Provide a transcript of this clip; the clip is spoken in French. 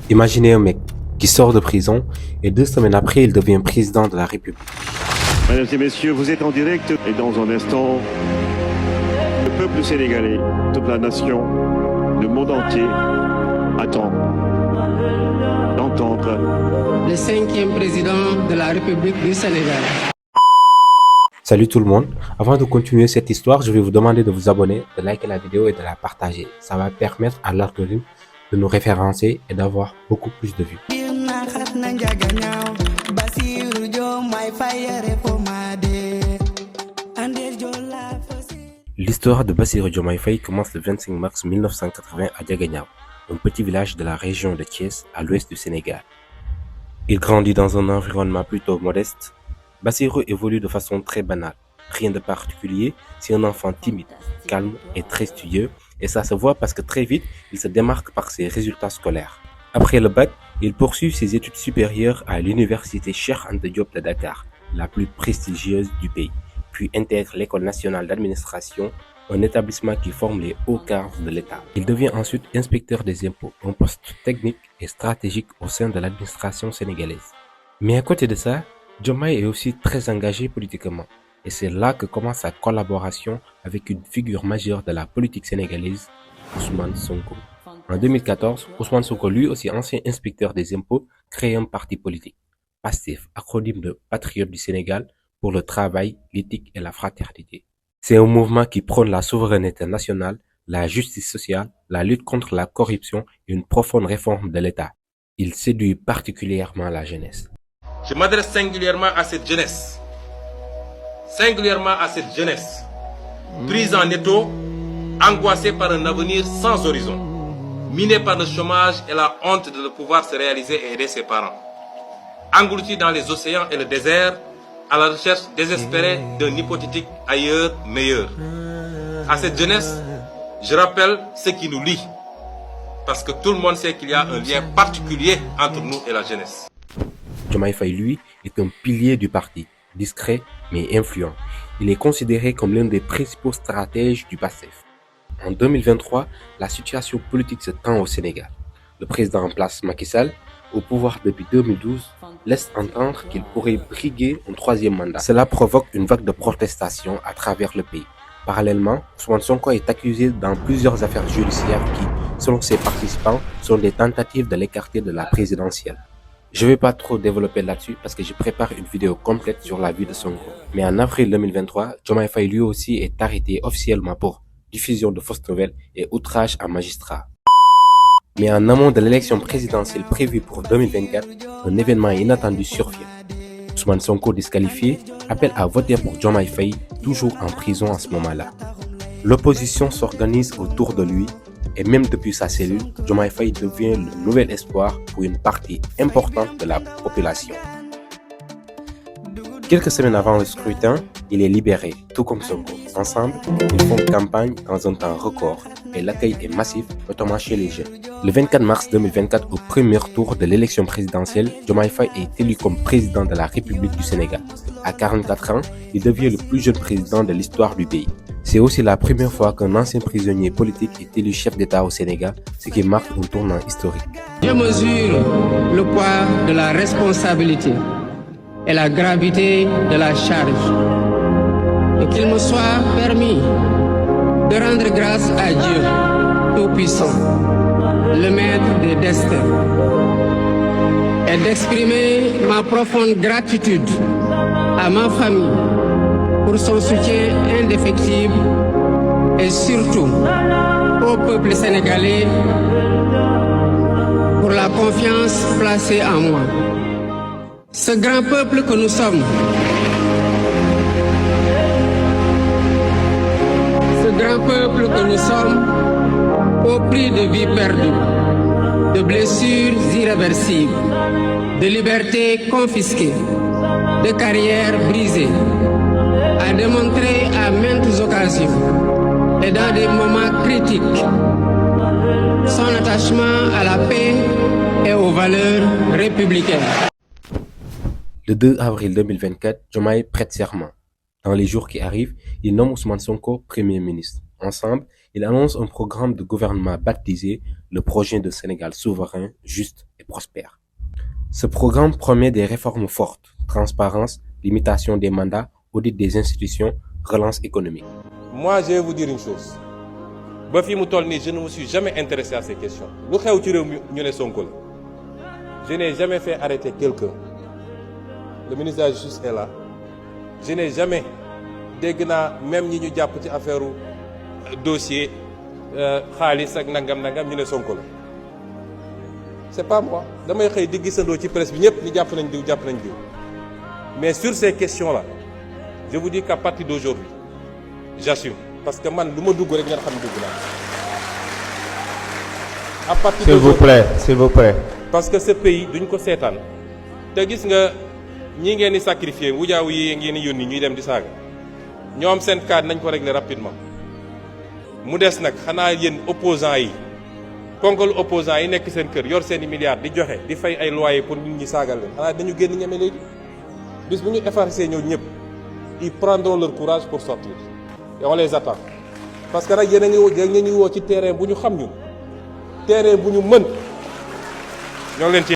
Imaginez un mec qui sort de prison et 2 semaines après, il devient président de la République. Mesdames et messieurs, vous êtes en direct et dans un instant, le peuple sénégalais, toute la nation, le monde entier attend d'entendre le 5e président de la République du Sénégal. Salut tout le monde, avant de continuer cette histoire, je vais vous demander de vous abonner, de liker la vidéo et de la partager. Ça va permettre à l'algorithme de nous référencer et d'avoir beaucoup plus de vues. L'histoire de Bassirou Diomaye Faye commence le 25 mars 1980 à Diaganiao, un petit village de la région de Thiès à l'ouest du Sénégal. Il grandit dans un environnement plutôt modeste. Bassirou évolue de façon très banale. Rien de particulier, c'est un enfant timide, calme et très studieux, et ça se voit parce que très vite, il se démarque par ses résultats scolaires. Après le bac, il poursuit ses études supérieures à l'université Cheikh Anta Diop de Dakar, la plus prestigieuse du pays, puis intègre l'École nationale d'administration, un établissement qui forme les hauts cadres de l'État. Il devient ensuite inspecteur des impôts, un poste technique et stratégique au sein de l'administration sénégalaise. Mais à côté de ça, Diomaye est aussi très engagé politiquement, et c'est là que commence sa collaboration avec une figure majeure de la politique sénégalaise, Ousmane Sonko. En 2014, Ousmane Sonko, lui aussi ancien inspecteur des impôts, crée un parti politique, PASTEF, acronyme de Patriotes du Sénégal, pour le travail, l'éthique et la fraternité. C'est un mouvement qui prône la souveraineté nationale, la justice sociale, la lutte contre la corruption et une profonde réforme de l'État. Il séduit particulièrement la jeunesse. Je m'adresse singulièrement à cette jeunesse, prise en étau, angoissée par un avenir sans horizon, minée par le chômage et la honte de ne pouvoir se réaliser et aider ses parents, engloutie dans les océans et le désert, à la recherche désespérée d'un hypothétique ailleurs meilleur. À cette jeunesse, je rappelle ce qui nous lie, parce que tout le monde sait qu'il y a un lien particulier entre nous et la jeunesse. Diomaye Faye, lui, est un pilier du parti, discret mais influent. Il est considéré comme l'un des principaux stratèges du PASTEF. En 2023, la situation politique se tend au Sénégal. Le président en place, Macky Sall, au pouvoir depuis 2012, laisse entendre qu'il pourrait briguer un 3e mandat. Cela provoque une vague de protestations à travers le pays. Parallèlement, Ousmane Sonko est accusé dans plusieurs affaires judiciaires qui, selon ses participants, sont des tentatives de l'écarter de la présidentielle. Je ne vais pas trop développer là-dessus parce que je prépare une vidéo complète sur la vie de Sonko. Mais en avril 2023, Diomaye Faye lui aussi est arrêté officiellement pour diffusion de fausses nouvelles et outrage à magistrat. Mais en amont de l'élection présidentielle prévue pour 2024, un événement inattendu survient. Ousmane Sonko, disqualifié, appelle à voter pour Diomaye Faye, toujours en prison à ce moment-là. L'opposition s'organise autour de lui et même depuis sa cellule, Diomaye Faye devient le nouvel espoir pour une partie importante de la population. Quelques semaines avant le scrutin, il est libéré, tout comme Sonko. Ensemble, ils font campagne dans un temps record et l'accueil est massif, notamment chez les jeunes. Le 24 mars 2024, au premier tour de l'élection présidentielle, Diomaye Faye est élu comme président de la République du Sénégal. À 44 ans, il devient le plus jeune président de l'histoire du pays. C'est aussi la première fois qu'un ancien prisonnier politique est élu chef d'État au Sénégal, ce qui marque un tournant historique. Je mesure le poids de la responsabilité et la gravité de la charge, et qu'il me soit permis de rendre grâce à Dieu Tout-Puissant, le Maître des destins, et d'exprimer ma profonde gratitude à ma famille pour son soutien indéfectible et surtout au peuple sénégalais pour la confiance placée en moi. Ce grand peuple que nous sommes, au prix de vies perdues, de blessures irréversibles, de libertés confisquées, de carrières brisées, a démontré à maintes occasions et dans des moments critiques son attachement à la paix et aux valeurs républicaines. Le 2 avril 2024, Diomaye prête serment. Dans les jours qui arrivent, il nomme Ousmane Sonko Premier ministre. Ensemble, il annonce un programme de gouvernement baptisé le projet de Sénégal souverain, juste et prospère. Ce programme promet des réformes fortes, transparence, limitation des mandats, audit des institutions, relance économique. Moi, je vais vous dire une chose. Je ne me suis jamais intéressé à ces questions. Je n'ai jamais fait arrêter quelqu'un. Le ministre de la Justice est là. Je n'ai jamais dégg même ñi ñu jàpp ci affaire dossier xaalis ak nangam ñu ne Sonko la. C'est pas moi. Damay xëy di gisandoo ci presse bi ñëpp ni jàpp nañ diw. Mais sur ces questions-là, je vous dis qu'à partir d'aujourd'hui, j'assume. Parce que man, lu ma dugg rek ngeen xam dugg naa. À partir s'il vous plaît. Parce que ce pays duñ ko seetaan te gis nga ñi ngeen di sacrifier wujaaw yi ngeen di yónni ñuy dem di saaga ñoom seen cas nañ ko régler rapidement. mu des nag xanaa yéen opposants yi ponkal opposants yi nekk seen kër yor seen i milliards di joxe di fay ay loyer pour nit ñi saagal leen xanaa dañu génn ñeme léegi bis bu ñu effacer ñëw ñëpp ils prendront leur courage pour sortir et on les attend parce que nag yéen a ngi woo ci terrain bu ñu xam ñun terrain bu ñu mën ñoo ngi leen ci